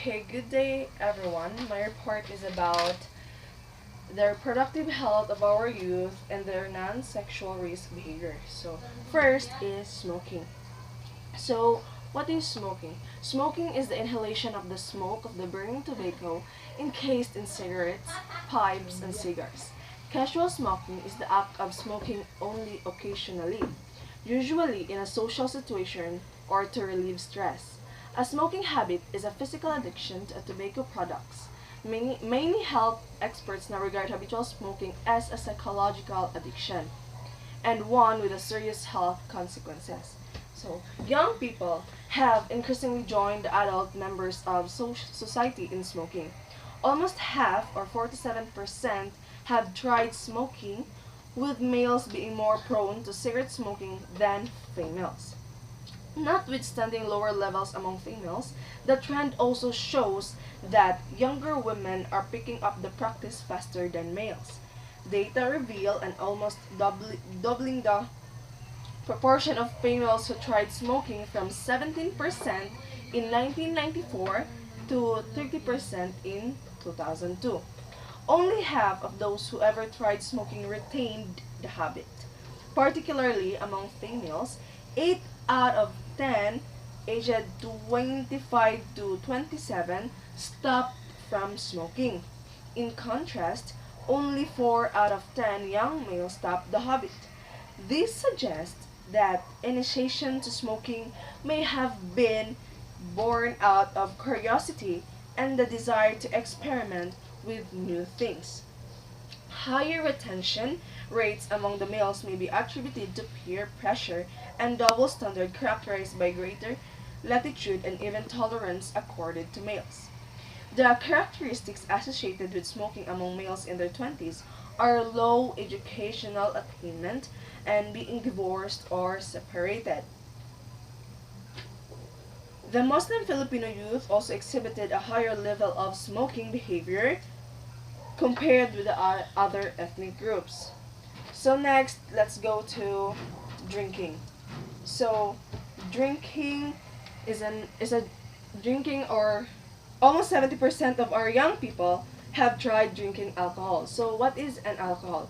Okay, good day everyone. My report is about the reproductive health of our youth and their non-sexual risk behavior. So, first is smoking. So, what is smoking? Smoking is the inhalation of the smoke of the burning tobacco encased in cigarettes, pipes, and cigars. Casual smoking is the act of smoking only occasionally, usually in a social situation or to relieve stress. A smoking habit is a physical addiction to tobacco products. Many health experts now regard habitual smoking as a psychological addiction and one with a serious health consequences. So, young people have increasingly joined the adult members of society in smoking. Almost half, or 47%, have tried smoking, with males being more prone to cigarette smoking than females. Notwithstanding lower levels among females, the trend also shows that younger women are picking up the practice faster than males. Data reveal an almost doubling the proportion of females who tried smoking from 17% in 1994 to 30% in 2002. Only half of those who ever tried smoking retained the habit. Particularly among females, 8 out of 10 aged 25 to 27 stopped from smoking. In contrast, only 4 out of 10 young males stopped the habit. This suggests that initiation to smoking may have been born out of curiosity and the desire to experiment with new things. Higher retention rates among the males may be attributed to peer pressure and double standard characterized by greater latitude and even tolerance accorded to males. The characteristics associated with smoking among males in their 20s are low educational attainment and being divorced or separated. The Muslim Filipino youth also exhibited a higher level of smoking behavior compared with the other ethnic groups. So next, let's go to drinking. So drinking is a drinking or almost 70% of our young people have tried drinking alcohol. So what is an alcohol?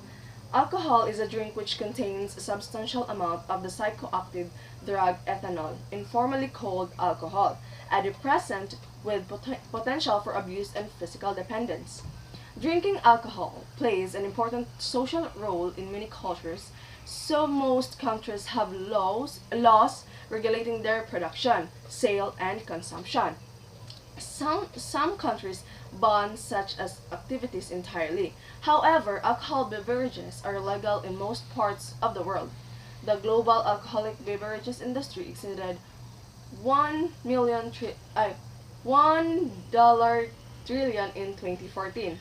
Alcohol is a drink which contains a substantial amount of the psychoactive drug ethanol, informally called alcohol, a depressant with potential for abuse and physical dependence. Drinking alcohol plays an important social role in many cultures, so most countries have laws regulating their production, sale, and consumption. Some countries ban such as activities entirely. However, alcohol beverages are legal in most parts of the world. The global alcoholic beverages industry exceeded 1 trillion in 2014.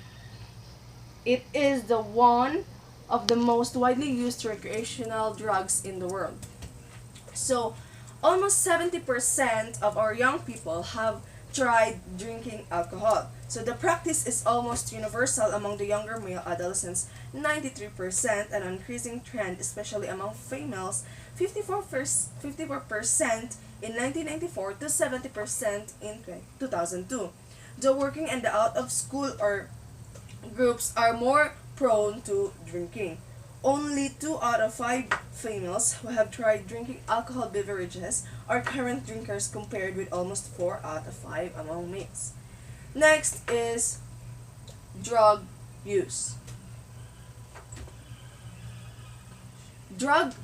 It is the one of the most widely used recreational drugs in the world. So, almost 70% of our young people have tried drinking alcohol. So, the practice is almost universal among the younger male adolescents, 93%, an increasing trend, especially among females, 54% in 1994 to 70% in 2002. The working and the out of school or groups are more prone to drinking. Only 2 out of 5 females who have tried drinking alcohol beverages are current drinkers compared with almost 4 out of 5 among males. Next is drug use. Drug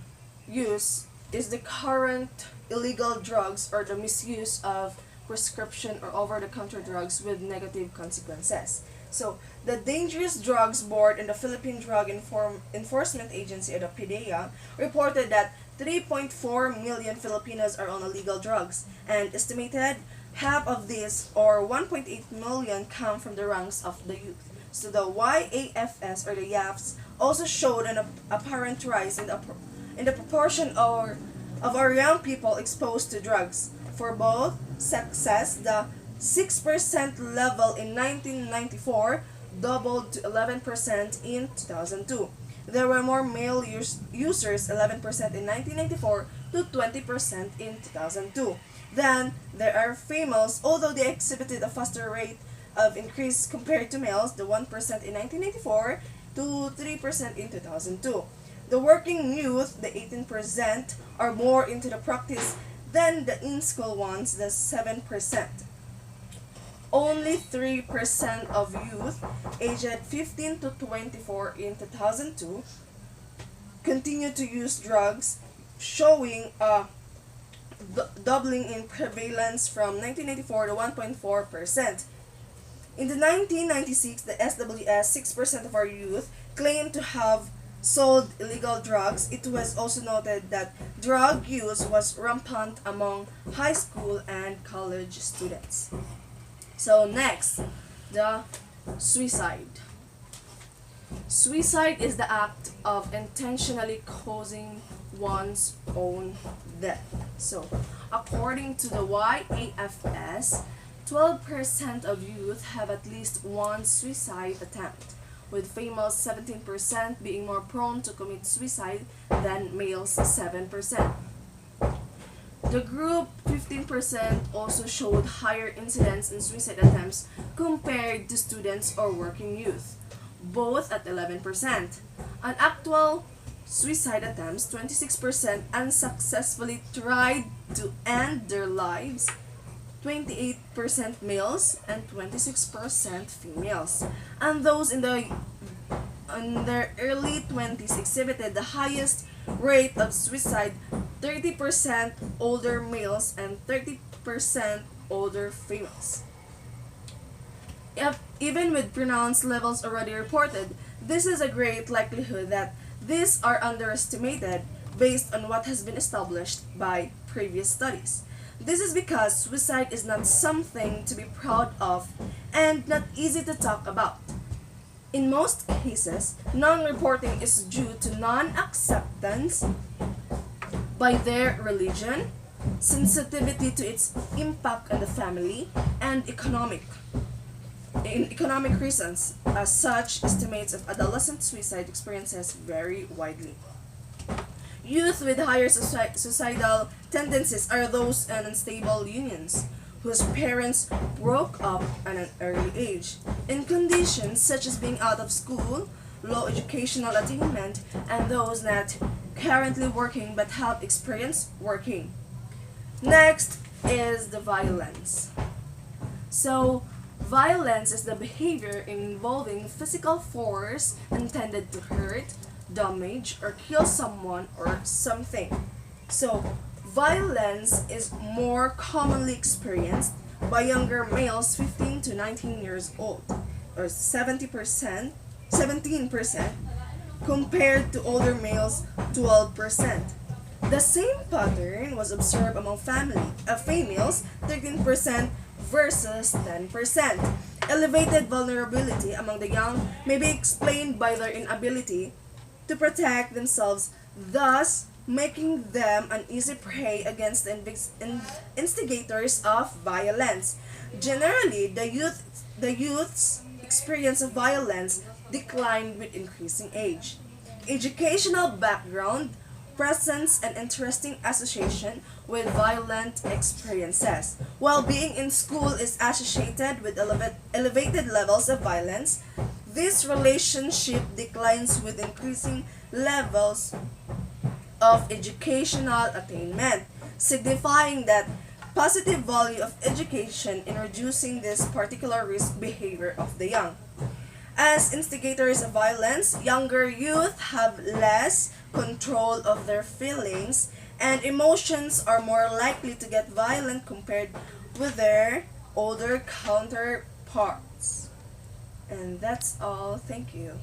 use is the current illegal drugs or the misuse of prescription or over-the-counter drugs with negative consequences. So, the Dangerous Drugs Board and the Philippine Drug Enforcement Agency, or the PDEA, reported that 3.4 million Filipinos are on illegal drugs, and estimated half of these, or 1.8 million, come from the ranks of the youth. So the YAFS, or the YAFs, also showed an apparent rise in the proportion of our young people exposed to drugs. For both sexes, the 6% level in 1994 doubled to 11% in 2002. There were more male users, 11% in 1994 to 20% in 2002. Then there are females, although they exhibited a faster rate of increase compared to males, the 1% in 1984 to 3% in 2002. The working youth, the 18%, are more into the practice than the in-school ones, the 7%. Only 3% of youth aged 15 to 24 in 2002 continue to use drugs, showing a doubling in prevalence from 1994 to 1.4%. In the 1996, the SWS, 6% of our youth claimed to have sold illegal drugs. It was also noted that drug use was rampant among high school and college students. So next, the suicide. Suicide is the act of intentionally causing one's own death. So, according to the YAFS, 12% of youth have at least one suicide attempt, with females 17% being more prone to commit suicide than males 7%. The group 15% also showed higher incidence in suicide attempts compared to students or working youth, both at 11%. On actual suicide attempts, 26% unsuccessfully tried to end their lives, 28% males and 26% females. And those in their early 20s exhibited the highest rate of suicide, 30% older males and 30% older females. Even with pronounced levels already reported, this is a great likelihood that these are underestimated based on what has been established by previous studies. This is because suicide is not something to be proud of and not easy to talk about. In most cases, non-reporting is due to non-acceptance by their religion, sensitivity to its impact on the family, and economic reasons. As such, estimates of adolescent suicide experiences vary widely. Youth with higher suicidal tendencies are those in unstable unions, whose parents broke up at an early age, in conditions such as being out of school, low educational attainment, and those not currently working but have experience working. Next is the violence. So, violence is the behavior involving physical force intended to hurt, damage, or kill someone or something. So, violence is more commonly experienced by younger males 15 to 19 years old, or 17%, compared to older males 12%. The same pattern was observed among females 13% versus 10%. Elevated vulnerability among the young may be explained by their inability to protect themselves, thus making them an easy prey against the instigators of violence. Generally, the youth's experience of violence declined with increasing age. Educational background presents an interesting association with violent experiences. While being in school is associated with elevated levels of violence, this relationship declines with increasing levels of educational attainment, signifying that positive value of education in reducing this particular risk behavior of the young. As instigators of violence, younger youth have less control of their feelings and emotions, are more likely to get violent compared with their older counterparts. And that's all. Thank you.